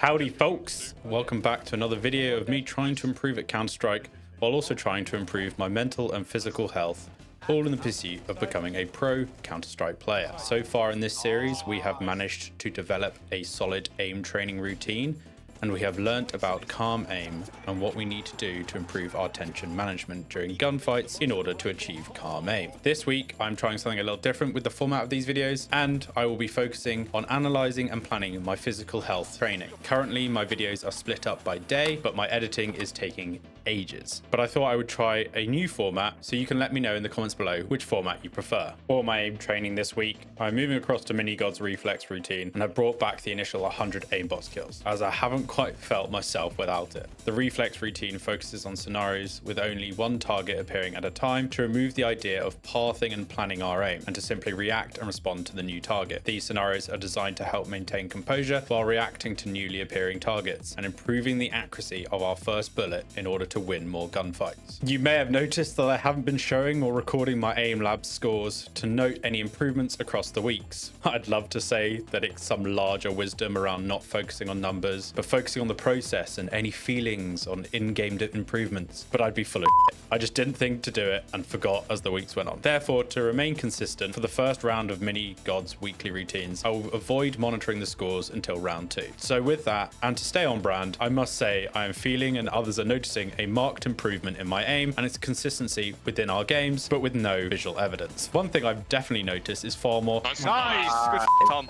Howdy folks, welcome back to another video of me trying to improve at Counter-Strike while also trying to improve my mental and physical health, all in the pursuit of becoming a pro Counter-Strike player. So far in this series we have managed to develop a solid aim training routine, and we have learnt about calm aim and what we need to do to improve our tension management during gunfights in order to achieve calm aim. This week I'm trying something a little different with the format of these videos, and I will be focusing on analysing and planning my physical health training. Currently my videos are split up by day, but my editing is taking ages. But I thought I would try a new format, so you can let me know in the comments below which format you prefer. For my aim training this week, I'm moving across to Minigod's reflex routine and have brought back the initial 100 aimbot kills, as I haven't quite felt myself without it. The reflex routine focuses on scenarios with only one target appearing at a time to remove the idea of pathing and planning our aim, and to simply react and respond to the new target. These scenarios are designed to help maintain composure while reacting to newly appearing targets and improving the accuracy of our first bullet in order to win more gunfights. You may have noticed that I haven't been showing or recording my aim lab scores to note any improvements across the weeks. I'd love to say that it's some larger wisdom around not focusing on numbers, but focusing on the process and any feelings on in-game improvements, but I'd be full of shit. I just didn't think to do it and forgot as the weeks went on. Therefore, to remain consistent for the first round of Minigod's weekly routines, I will avoid monitoring the scores until round 2. So with that, and to stay on brand, I must say I am feeling, and others are noticing, a marked improvement in my aim and its consistency within our games, but with no visual evidence. One thing I've definitely noticed is far more. Nice. Good Tom.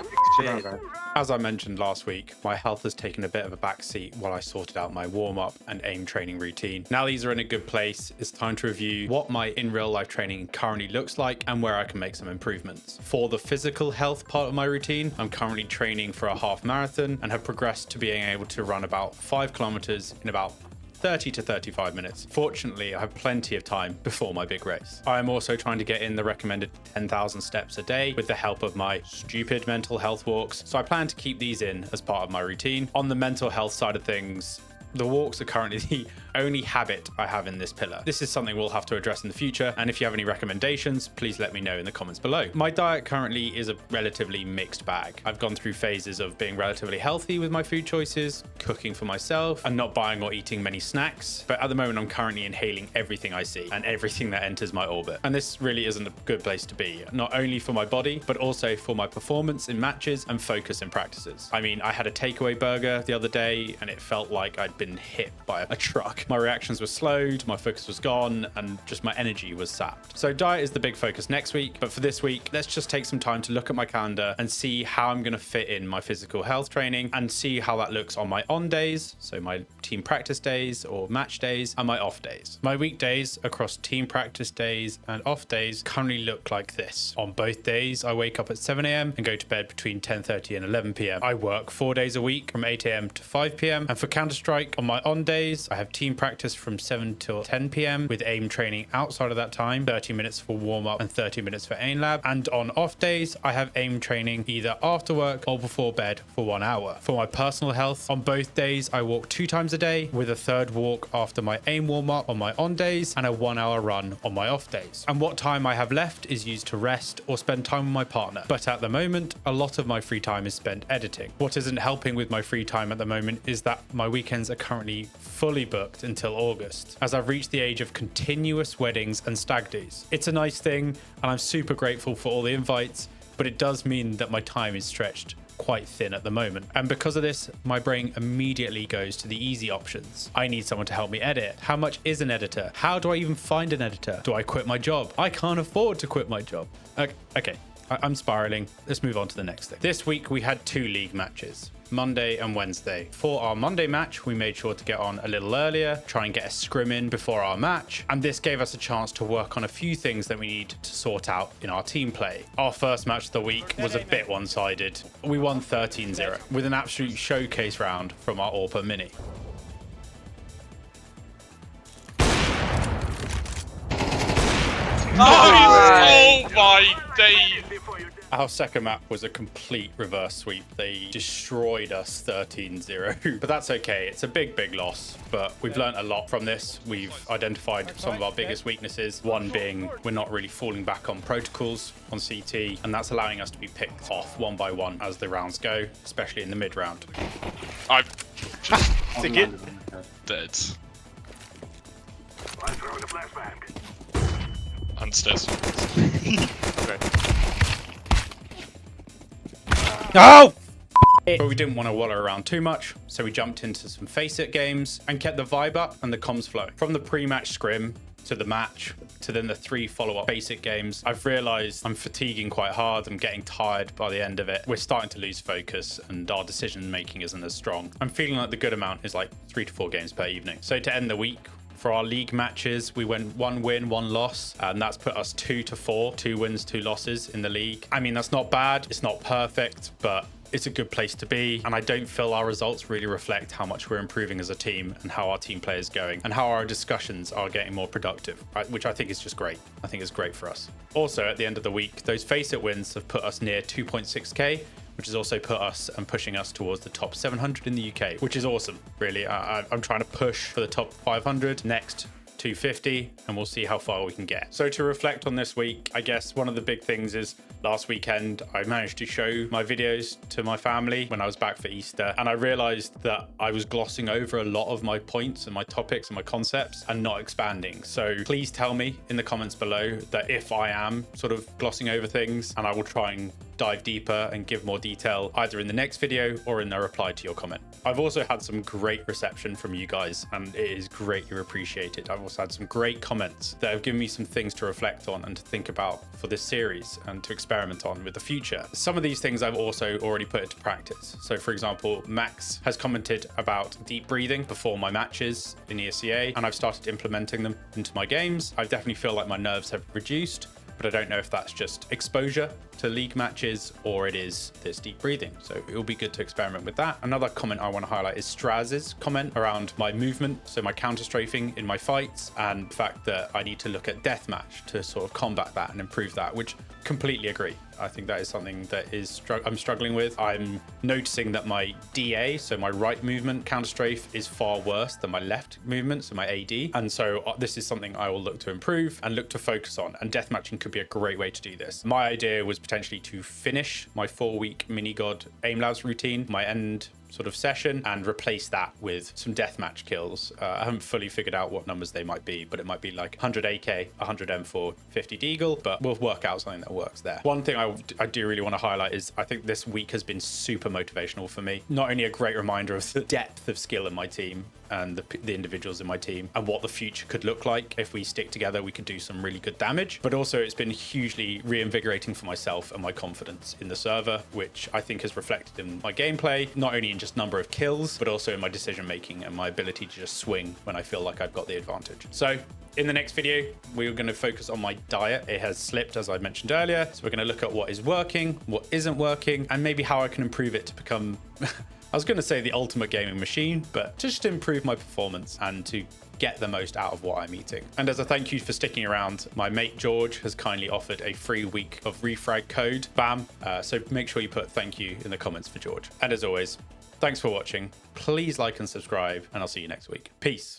As I mentioned last week, my health has taken a bit of a backseat while I sorted out my warm-up and aim training routine. Now these are in a good place, it's time to review what my in real life training currently looks like and where I can make some improvements. For the physical health part of my routine, I'm currently training for a half marathon and have progressed to being able to run about 5 kilometers in about 30 to 35 minutes. Fortunately, I have plenty of time before my big race. I am also trying to get in the recommended 10,000 steps a day with the help of my stupid mental health walks, so I plan to keep these in as part of my routine. On the mental health side of things, the walks are currently the only habit I have in this pillar. This is something we'll have to address in the future, and if you have any recommendations, please let me know in the comments below. My diet currently is a relatively mixed bag. I've gone through phases of being relatively healthy with my food choices, cooking for myself, and not buying or eating many snacks. But at the moment, I'm currently inhaling everything I see and everything that enters my orbit. And this really isn't a good place to be, not only for my body, but also for my performance in matches and focus in practices. I mean, I had a takeaway burger the other day, and it felt like I'd been hit by a truck. My reactions were slowed, my focus was gone, and just my energy was sapped. So diet is the big focus next week, but for this week, let's just take some time to look at my calendar and see how I'm going to fit in my physical health training and see how that looks on my on days, so my team practice days or match days, and my off days. My weekdays across team practice days and off days currently look like this. On both days, I wake up at 7 AM and go to bed between 10:30 and 11 PM. I work 4 days a week from 8 AM to 5 PM, and for Counter-Strike, on my on days, I have team practice from 7 till 10 PM with aim training outside of that time, 30 minutes for warm-up and 30 minutes for aim lab. And on off days, I have aim training either after work or before bed for 1 hour. For my personal health, on both days, I walk 2 times a day with a third walk after my aim warm-up on my on days and a 1 hour run on my off days. And what time I have left is used to rest or spend time with my partner. But at the moment, a lot of my free time is spent editing. What isn't helping with my free time at the moment is that my weekends are currently fully booked until August, as I've reached the age of continuous weddings and stag do's. It's a nice thing, and I'm super grateful for all the invites, but it does mean that my time is stretched quite thin at the moment. And because of this, my brain immediately goes to the easy options. I need someone to help me edit. How much is an editor? How do I even find an editor? Do I quit my job? I can't afford to quit my job. Okay. I'm spiraling. Let's move on to the next thing. This week we had 2 league matches, Monday and Wednesday. For our Monday match, we made sure to get on a little earlier, try and get a scrim in before our match, and this gave us a chance to work on a few things that we need to sort out in our team play. Our first match of the week was a bit one-sided. We won 13-0 with an absolute showcase round from our AWP Mini. Nice! Oh my days! Our second map was a complete reverse sweep. They destroyed us 13-0, but that's okay. It's a big loss, but we've learned a lot from this. We've identified some of our biggest weaknesses, one being we're not really falling back on protocols on CT, and that's allowing us to be picked off one by one as the rounds go, especially in the mid round. I'm just thinking dead. Unstairs. Okay. Oh! But we didn't want to wallow around too much, so we jumped into some Face-It games and kept the vibe up and the comms flowing. From the pre-match scrim to the match to then the 3 follow-up basic games, I've realized I'm fatiguing quite hard. I'm getting tired by the end of it. We're starting to lose focus and our decision making isn't as strong. I'm feeling like the good amount is like 3 to 4 games per evening. So to end the week, for our league matches, we went 1 win, 1 loss, and that's put us 2 to 4, 2 wins, 2 losses in the league. I mean, that's not bad. It's not perfect, but it's a good place to be. And I don't feel our results really reflect how much we're improving as a team and how our team play is going and how our discussions are getting more productive, right? Which I think is just great. I think it's great for us. Also, at the end of the week, those Face-It wins have put us near 2.6K, which has also put us and pushing us towards the top 700 in the UK, which is awesome, really. I'm trying to push for the top 500 next 250, and we'll see how far we can get. So to reflect on this week, I guess one of the big things is last weekend I managed to show my videos to my family when I was back for Easter, and I realized that I was glossing over a lot of my points and my topics and my concepts and not expanding. So please tell me in the comments below that if I am sort of glossing over things, and I will try and dive deeper and give more detail either in the next video or in the reply to your comment. I've also had some great reception from you guys, and it is greatly appreciated. I've also had some great comments that have given me some things to reflect on and to think about for this series and to experiment on with the future. Some of these things I've also already put into practice. So for example, Max has commented about deep breathing before my matches in ESEA, and I've started implementing them into my games. I definitely feel like my nerves have reduced, but I don't know if that's just exposure to league matches or it is this deep breathing. So it will be good to experiment with that. Another comment I want to highlight is Straz's comment around my movement, so my counter strafing in my fights, and the fact that I need to look at deathmatch to sort of combat that and improve that, which completely agree. I think that is something that I'm struggling with. I'm noticing that my DA, so my right movement counter strafe, is far worse than my left movement, so my AD. And so this is something I will look to improve and look to focus on. And deathmatching could be a great way to do this. My idea was potentially to finish my 4-week mini god aim labs routine, my end sort of session, and replace that with some deathmatch kills. I haven't fully figured out what numbers they might be, but it might be like 100 AK, 100 M4, 50 Deagle, but we'll work out something that works there. One thing I do really want to highlight is I think this week has been super motivational for me. Not only a great reminder of the depth of skill in my team and the individuals in my team and what the future could look like. If we stick together, we could do some really good damage, but also it's been hugely reinvigorating for myself and my confidence in the server, which I think has reflected in my gameplay, not only in just number of kills, but also in my decision making and my ability to just swing when I feel like I've got the advantage. So in the next video, we're going to focus on my diet. It has slipped, as I mentioned earlier. So we're going to look at what is working, what isn't working, and maybe how I can improve it to become I was going to say the ultimate gaming machine, but just to improve my performance and to get the most out of what I'm eating. And as a thank you for sticking around, my mate George has kindly offered a free week of refrag code, BAM. So make sure you put thank you in the comments for George. And as always, thanks for watching. Please like and subscribe, and I'll see you next week. Peace.